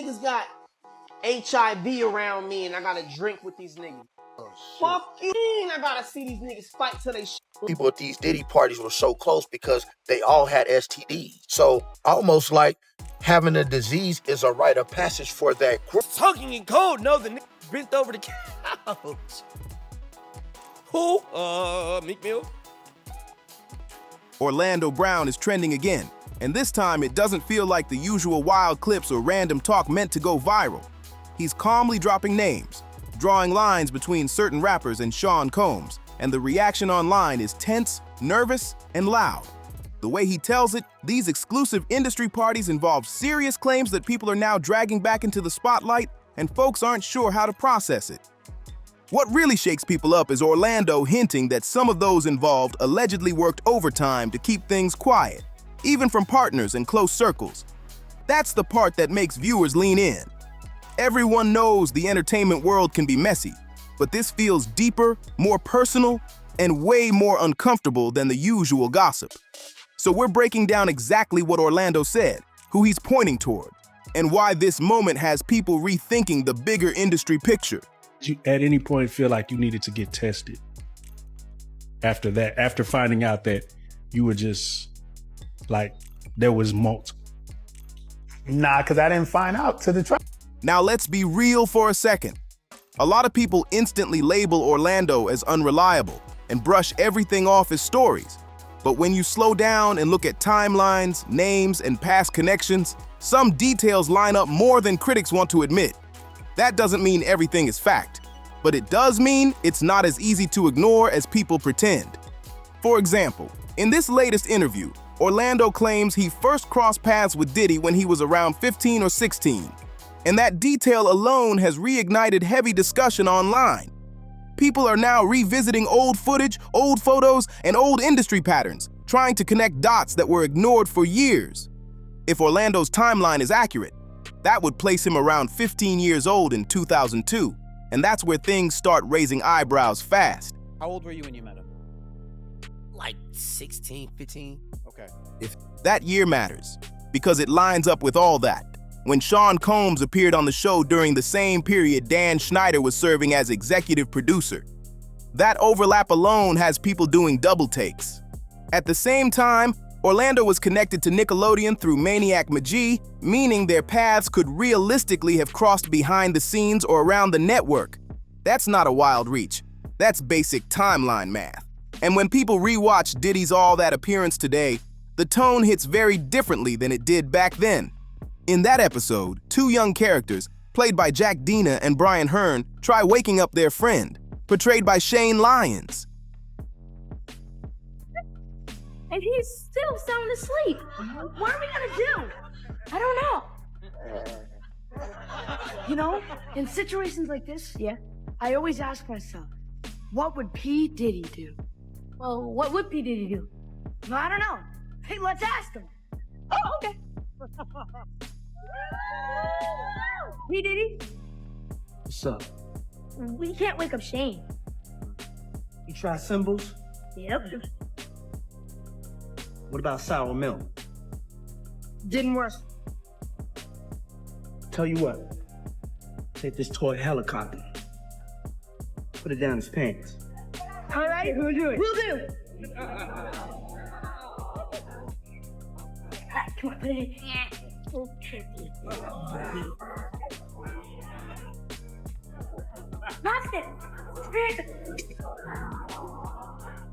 niggas got HIV around me and I gotta drink with these niggas. Fuck you, I gotta see these niggas fight till they shit. People at these Diddy parties were so close because they all had STDs. So almost like having a disease is a rite of passage for that group. Talking in code, no, the nigga bent over the couch. Who? Meek Mill? Orlando Brown is trending again, and this time it doesn't feel like the usual wild clips or random talk meant to go viral. He's calmly dropping names, drawing lines between certain rappers and Sean Combs, and the reaction online is tense, nervous, and loud. The way he tells it, these exclusive industry parties involve serious claims that people are now dragging back into the spotlight, and folks aren't sure how to process it. What really shakes people up is Orlando hinting that some of those involved allegedly worked overtime to keep things quiet, even from partners and close circles. That's the part that makes viewers lean in. Everyone knows the entertainment world can be messy, but this feels deeper, more personal, and way more uncomfortable than the usual gossip. So we're breaking down exactly what Orlando said, who he's pointing toward, and why this moment has people rethinking the bigger industry picture. Did you at any point feel like you needed to get tested after that, after finding out that you were just like, there was multiple? Nah, because I didn't find out to the trial. Now let's be real for a second. A lot of people instantly label Orlando as unreliable and brush everything off as stories. But when you slow down and look at timelines, names, and past connections, some details line up more than critics want to admit. That doesn't mean everything is fact, but it does mean it's not as easy to ignore as people pretend. For example, in this latest interview, Orlando claims he first crossed paths with Diddy when he was around 15 or 16. And that detail alone has reignited heavy discussion online. People are now revisiting old footage, old photos, and old industry patterns, trying to connect dots that were ignored for years. If Orlando's timeline is accurate, that would place him around 15 years old in 2002, and that's where things start raising eyebrows fast. How old were you when you met him? Like 16, 15? Okay. If that year matters, because it lines up with all that. When Sean Combs appeared on the show during the same period Dan Schneider was serving as executive producer. That overlap alone has people doing double takes. At the same time, Orlando was connected to Nickelodeon through Maniac Majee, meaning their paths could realistically have crossed behind the scenes or around the network. That's not a wild reach. That's basic timeline math. And when people rewatch Diddy's All That appearance today, the tone hits very differently than it did back then. In that episode, two young characters, played by Jack Dina and Brian Hearn, try waking up their friend, portrayed by Shane Lyons. And he's still sound asleep. What are we gonna do? I don't know. You know, in situations like this, I always ask myself, what would P. Diddy do? Well, what would P. Diddy do? Well, I don't know. Hey, let's ask him. Oh, okay. P. Diddy? What's up? We can't wake up Shane. You try symbols? Yep. What about sour milk? Didn't work. Tell you what, take this toy helicopter, put it down his pants. All right, we'll do it. We'll do it. Come on, put it in. Lost it.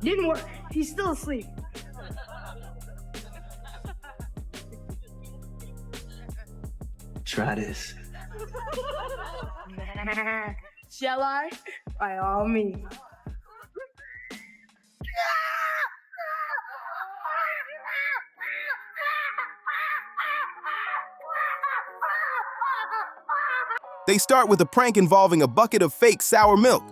Didn't work. He's still asleep. Try this. Shall I? By all means. They start with a prank involving a bucket of fake sour milk.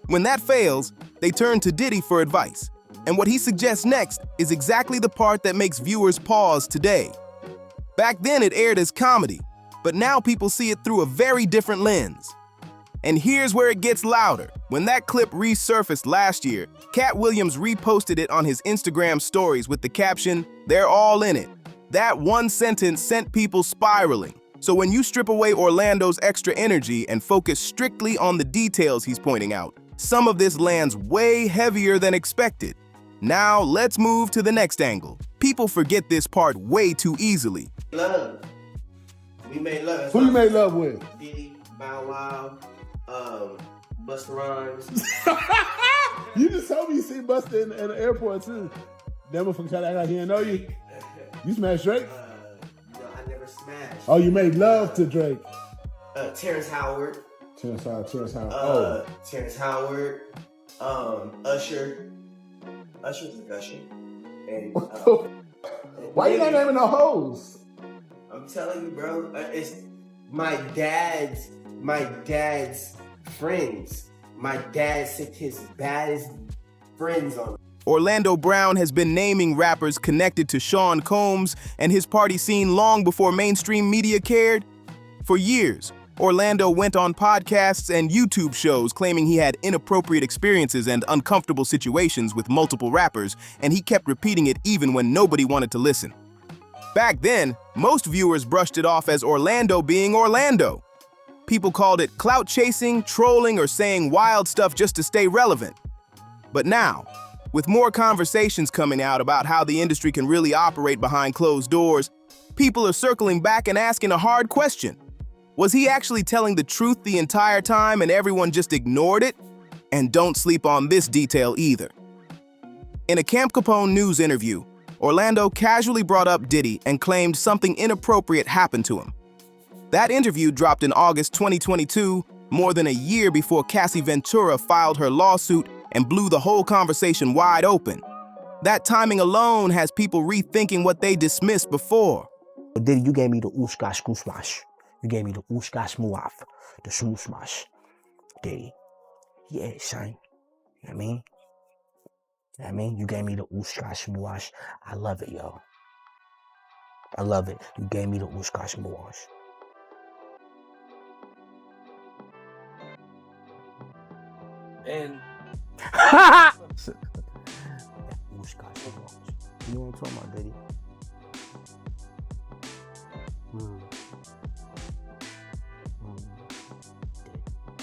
When that fails, they turn to Diddy for advice. And what he suggests next is exactly the part that makes viewers pause today. Back then it aired as comedy, but now people see it through a very different lens. And here's where it gets louder. When that clip resurfaced last year, Cat Williams reposted it on his Instagram stories with the caption, "They're all in it." That one sentence sent people spiraling. So when you strip away Orlando's extra energy and focus strictly on the details he's pointing out, some of this lands way heavier than expected. Now let's move to the next angle. People forget this part way too easily. Love. We made love. Who you made love with? Diddy, Bow Wow, Busta Rhymes. You just told me you see Busta in the airport too. That motherfucker tried to act like he didn't know you. You smashed Drake? No, I never smashed. Oh, you made love to Drake. Terrence Howard. Terrence Howard. Terrence Howard. Usher. Usher's a Usher. And why you not naming no hoes? I'm telling you, bro. It's my dad's friends. My dad sent his baddest friends on. Orlando Brown has been naming rappers connected to Sean Combs and his party scene long before mainstream media cared. For years, Orlando went on podcasts and YouTube shows claiming he had inappropriate experiences and uncomfortable situations with multiple rappers, and he kept repeating it even when nobody wanted to listen. Back then, most viewers brushed it off as Orlando being Orlando. People called it clout chasing, trolling, or saying wild stuff just to stay relevant. But now, with more conversations coming out about how the industry can really operate behind closed doors, people are circling back and asking a hard question. Was he actually telling the truth the entire time and everyone just ignored it? And don't sleep on this detail either. In a Camp Capone news interview, Orlando casually brought up Diddy and claimed something inappropriate happened to him. That interview dropped in August 2022, more than a year before Cassie Ventura filed her lawsuit and blew the whole conversation wide open. That timing alone has people rethinking what they dismissed before. Diddy, you gave me the ooshkash kusmash. You gave me the ooshkash muaf, the shooshmash. Diddy. Yeah, son. You know what I mean? You know what I mean? You gave me the ooshkash muash. I love it, yo. I love it. You gave me the ooshkash muash. And you know what I'm talking about, Diddy?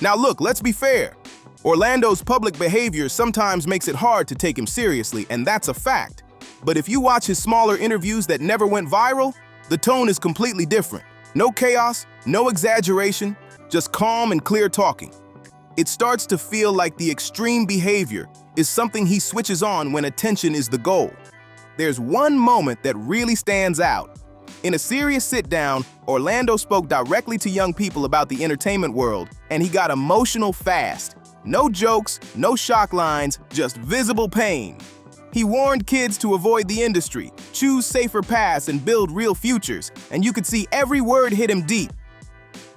Now look, let's be fair. Orlando's public behavior sometimes makes it hard to take him seriously, and that's a fact. But if you watch his smaller interviews that never went viral, the tone is completely different. No chaos, no exaggeration, just calm and clear talking. It starts to feel like the extreme behavior is something he switches on when attention is the goal. There's one moment that really stands out. In a serious sit-down, Orlando spoke directly to young people about the entertainment world, and he got emotional fast. No jokes, no shock lines, just visible pain. He warned kids to avoid the industry, choose safer paths, and build real futures, and you could see every word hit him deep.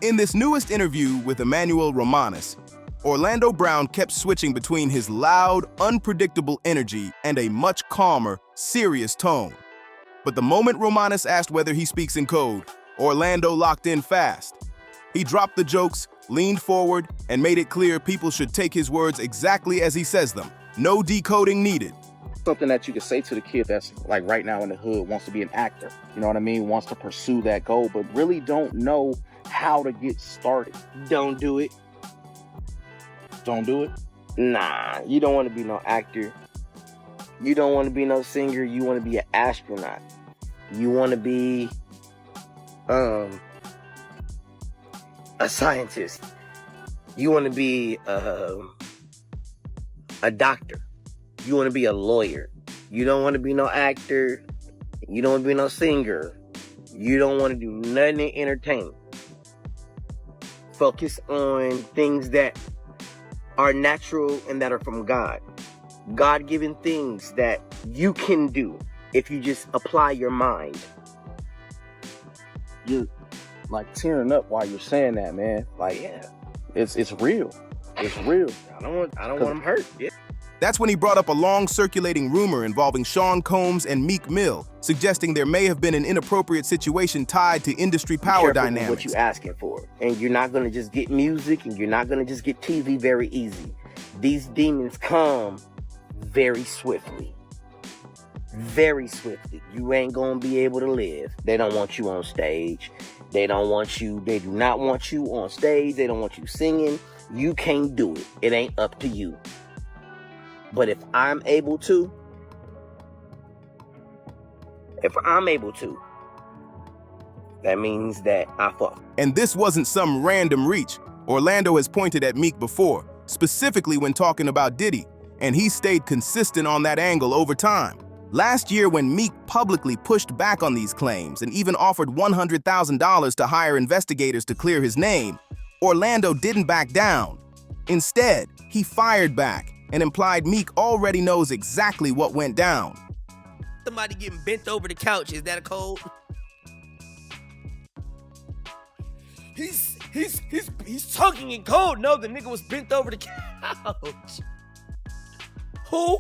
In this newest interview with Emmanuel Romanes, Orlando Brown kept switching between his loud, unpredictable energy and a much calmer, serious tone. But the moment Romanes asked whether he speaks in code, Orlando locked in fast. He dropped the jokes, leaned forward, and made it clear people should take his words exactly as he says them. No decoding needed. Something that you could say to the kid that's like right now in the hood, wants to be an actor, you know what I mean, wants to pursue that goal, but really don't know how to get started. Don't do it. Don't do it? Nah, you don't want to be no actor. You don't want to be no singer. You want to be an astronaut. You want to be a scientist. You want to be a doctor. You want to be a lawyer. You don't want to be no actor. You don't want to be no singer. You don't want to do nothing in entertainment. Focus on things that are natural and that are from God. God-given things that you can do if you just apply your mind. You're like tearing up while you're saying that, man. Like, yeah, it's real. It's real. I don't want them hurt. Yeah. That's when he brought up a long circulating rumor involving Sean Combs and Meek Mill, suggesting there may have been an inappropriate situation tied to industry power dynamics. What you're asking for. And you're not going to just get music, and you're not going to just get TV very easy. These demons come very swiftly. Very swiftly. You ain't going to be able to live. They don't want you on stage. They don't want you, they do not want you on stage. They don't want you singing. You can't do it. It ain't up to you. But if I'm able to, that means that I fuck. And this wasn't some random reach. Orlando has pointed at Meek before, specifically when talking about Diddy, and he stayed consistent on that angle over time. Last year, when Meek publicly pushed back on these claims and even offered $100,000 to hire investigators to clear his name, Orlando didn't back down. Instead, he fired back and implied Meek already knows exactly what went down. Somebody getting bent over the couch, is that a code? He's talking in code. No, the nigga was bent over the couch. Who?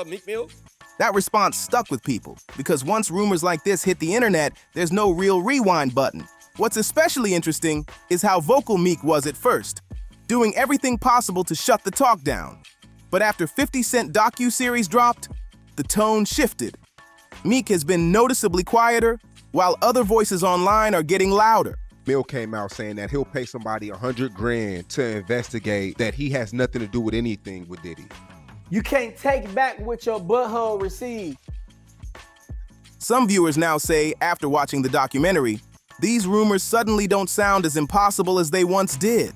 Meek Mill? That response stuck with people, because once rumors like this hit the internet, there's no real rewind button. What's especially interesting is how vocal Meek was at first, doing everything possible to shut the talk down. But after 50 Cent docu-series dropped, the tone shifted. Meek has been noticeably quieter, while other voices online are getting louder. Mill came out saying that he'll pay somebody $100,000 to investigate, that he has nothing to do with anything with Diddy. You can't take back what your butthole received. Some viewers now say, after watching the documentary, these rumors suddenly don't sound as impossible as they once did.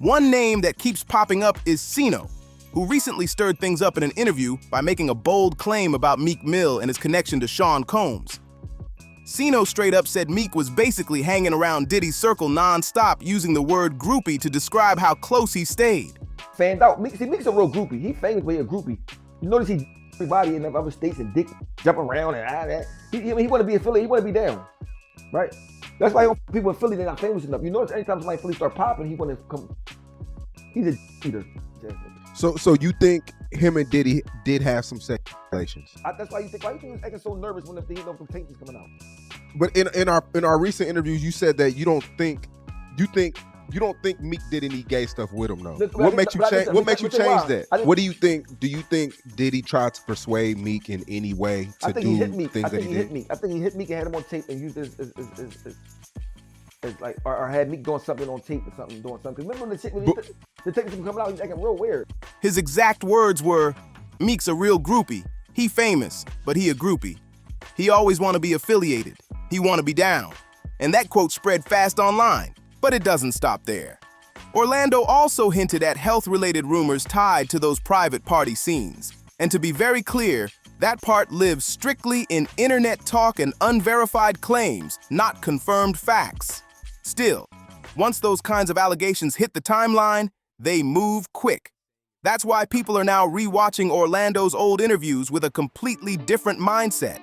One name that keeps popping up is Sino, who recently stirred things up in an interview by making a bold claim about Meek Mill and his connection to Sean Combs. Sino straight up said Meek was basically hanging around Diddy's circle non-stop, using the word groupie to describe how close he stayed. Fanned out. Meek's a real groupie. He famous, but he a groupie. You notice he everybody in the other states and dick jump around and all that. He want to be in Philly. He want to be down, right? That's why people in Philly, they're not famous enough. You notice anytime somebody in Philly start popping, he want to come. He's a cheater. So you think him and Diddy did have some sex relations? That's why you think he was acting so nervous when he know Temptations coming out. But in our recent interviews, you said that you don't think Meek did any gay stuff with him, though. What makes you change? What makes you change that? What do you think? Do you think Diddy tried to persuade Meek in any way to do things that he did? I think he hit Meek and had him on tape and used it as like, or had Meek doing something on tape or something, doing something. Remember when the tape was coming out, he was acting real weird. His exact words were, "Meek's a real groupie. He famous, but he a groupie. He always want to be affiliated. He want to be down." And that quote spread fast online. But it doesn't stop there. Orlando also hinted at health-related rumors tied to those private party scenes. And to be very clear, that part lives strictly in internet talk and unverified claims, not confirmed facts. Still, once those kinds of allegations hit the timeline, they move quick. That's why people are now rewatching Orlando's old interviews with a completely different mindset.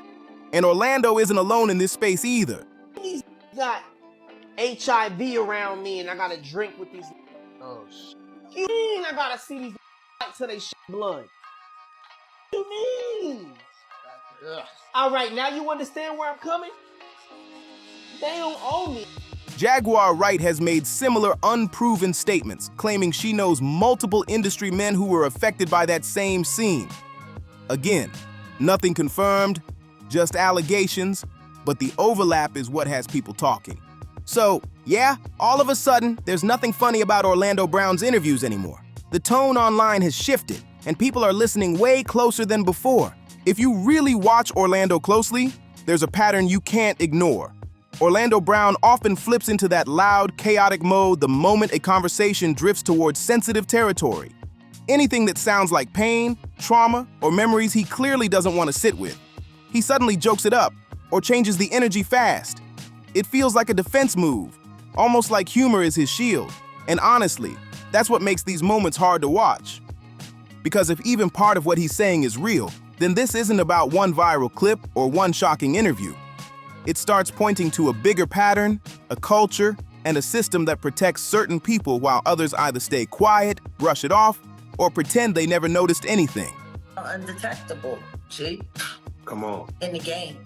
And Orlando isn't alone in this space either. He's got HIV around me and I gotta drink with these. Oh shit. You mean I gotta see these till they shit blood? What you mean? Ugh. All right, now you understand where I'm coming? They don't owe me. Jaguar Wright has made similar unproven statements, claiming she knows multiple industry men who were affected by that same scene. Again, nothing confirmed, just allegations, but the overlap is what has people talking. So, yeah, all of a sudden, there's nothing funny about Orlando Brown's interviews anymore. The tone online has shifted, and people are listening way closer than before. If you really watch Orlando closely, there's a pattern you can't ignore. Orlando Brown often flips into that loud, chaotic mode the moment a conversation drifts towards sensitive territory. Anything that sounds like pain, trauma, or memories he clearly doesn't want to sit with. He suddenly jokes it up, or changes the energy fast. It feels like a defense move, almost like humor is his shield. And honestly, that's what makes these moments hard to watch. Because if even part of what he's saying is real, then this isn't about one viral clip or one shocking interview. It starts pointing to a bigger pattern, a culture, and a system that protects certain people while others either stay quiet, brush it off, or pretend they never noticed anything. Undetectable, G. Come on. In the game.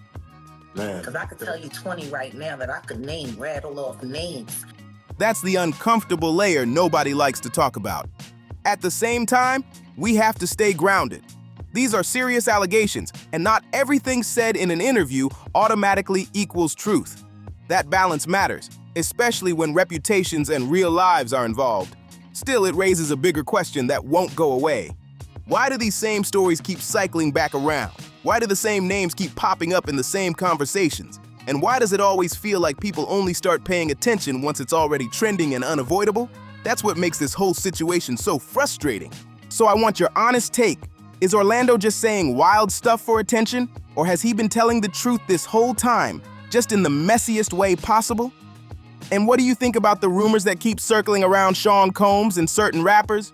Man. Because I could tell you 20 right now that I could rattle off names. That's the uncomfortable layer nobody likes to talk about. At the same time, we have to stay grounded. These are serious allegations, and not everything said in an interview automatically equals truth. That balance matters, especially when reputations and real lives are involved. Still, it raises a bigger question that won't go away. Why do these same stories keep cycling back around? Why do the same names keep popping up in the same conversations? And why does it always feel like people only start paying attention once it's already trending and unavoidable? That's what makes this whole situation so frustrating. So I want your honest take. Is Orlando just saying wild stuff for attention? Or has he been telling the truth this whole time, just in the messiest way possible? And what do you think about the rumors that keep circling around Sean Combs and certain rappers?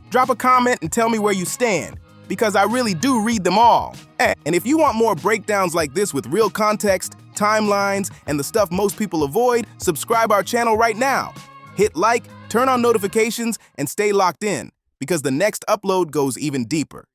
Drop a comment and tell me where you stand, because I really do read them all. And if you want more breakdowns like this with real context, timelines, and the stuff most people avoid, subscribe our channel right now. Hit like, turn on notifications, and stay locked in, because the next upload goes even deeper.